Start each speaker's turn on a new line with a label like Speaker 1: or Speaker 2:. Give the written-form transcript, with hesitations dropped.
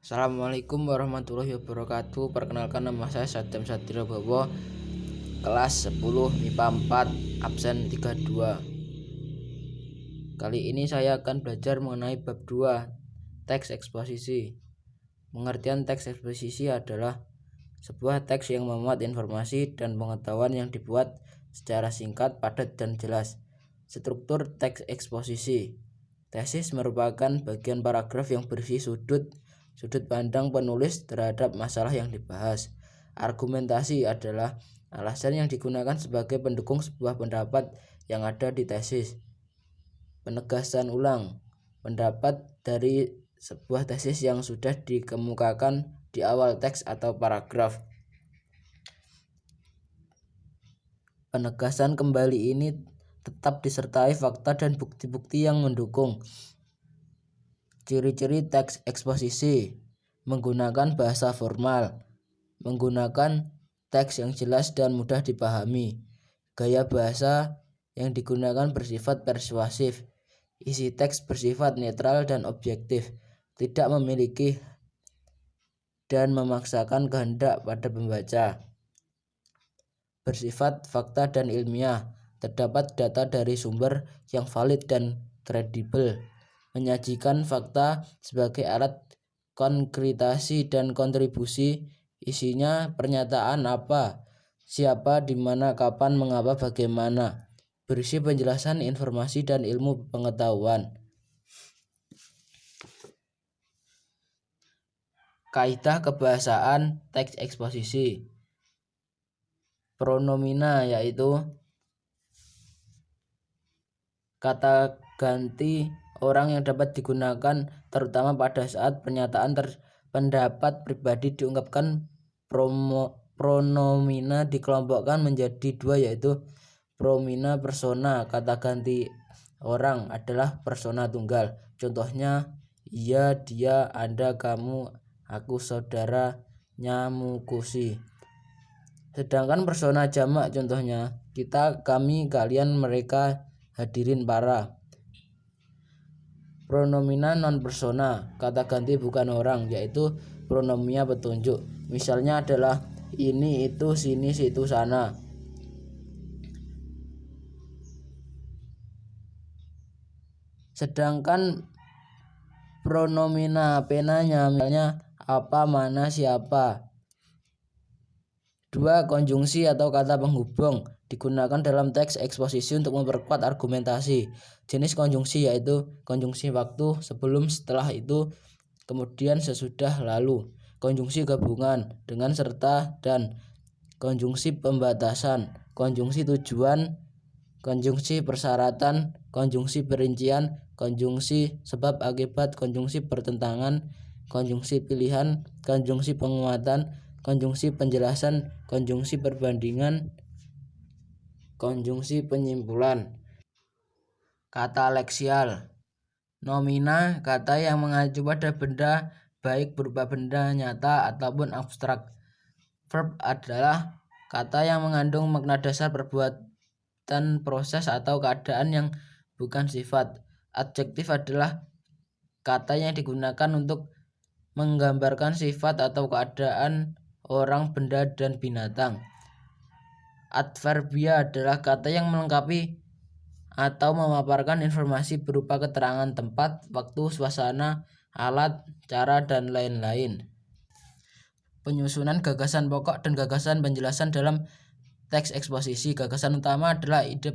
Speaker 1: Assalamualaikum warahmatullahi wabarakatuh. Perkenalkan, nama saya Saddam Satrio Bowo, kelas 10 MIPA 4, absen 32. Kali ini saya akan belajar mengenai bab 2, teks eksposisi. Pengertian teks eksposisi adalah sebuah teks yang memuat informasi dan pengetahuan yang dibuat secara singkat, padat, dan jelas. Struktur teks eksposisi. Tesis merupakan bagian paragraf yang berisi sudut pandang penulis terhadap masalah yang dibahas. Argumentasi adalah alasan yang digunakan sebagai pendukung sebuah pendapat yang ada di tesis. Penegasan ulang pendapat dari sebuah tesis yang sudah dikemukakan di awal teks atau paragraf. Penegasan kembali ini tetap disertai fakta dan bukti-bukti yang mendukung. Ciri-ciri teks eksposisi: menggunakan bahasa formal, menggunakan teks yang jelas dan mudah dipahami, gaya bahasa yang digunakan bersifat persuasif, isi teks bersifat netral dan objektif, tidak memiliki dan memaksakan kehendak pada pembaca, bersifat fakta dan ilmiah, terdapat data dari sumber yang valid dan kredibel, menyajikan fakta sebagai alat konkretasi dan kontribusi, isinya pernyataan apa, siapa, di mana, kapan, mengapa, bagaimana, berisi penjelasan informasi dan ilmu pengetahuan. Kaidah kebahasaan teks eksposisi. Pronomina yaitu kata ganti orang yang dapat digunakan terutama pada saat pernyataan pendapat pribadi diungkapkan. Pronomina dikelompokkan menjadi dua, yaitu promina persona. Kata ganti orang adalah persona tunggal. Contohnya ia, dia, anda, kamu, aku, saudara, nyamukusi. Sedangkan persona jamak contohnya kita, kami, kalian, mereka, hadirin, para. Pronomina non persona, kata ganti bukan orang, yaitu pronomia petunjuk. Misalnya adalah ini, itu, sini, situ, sana. Sedangkan pronomina penanya misalnya apa, mana, siapa. 2. Konjungsi atau kata penghubung digunakan dalam teks eksposisi untuk memperkuat argumentasi. Jenis konjungsi yaitu konjungsi waktu, sebelum, setelah, itu, kemudian, sesudah, lalu. Konjungsi gabungan dengan serta dan. Konjungsi pembatasan, konjungsi tujuan, konjungsi persyaratan, konjungsi perincian, konjungsi sebab akibat, konjungsi pertentangan, konjungsi pilihan, konjungsi penguatan, konjungsi penjelasan, konjungsi perbandingan, konjungsi penyimpulan. Kata leksial. Nomina, kata yang mengacu pada benda, baik berupa benda nyata ataupun abstrak. Verb adalah kata yang mengandung makna dasar perbuatan, proses, atau keadaan yang bukan sifat. Adjektif adalah kata yang digunakan untuk menggambarkan sifat atau keadaan orang, benda, dan binatang. Adverbia adalah kata yang melengkapi atau memaparkan informasi berupa keterangan tempat, waktu, suasana, alat, cara, dan lain-lain. Penyusunan gagasan pokok dan gagasan penjelasan dalam teks eksposisi. Gagasan utama adalah ide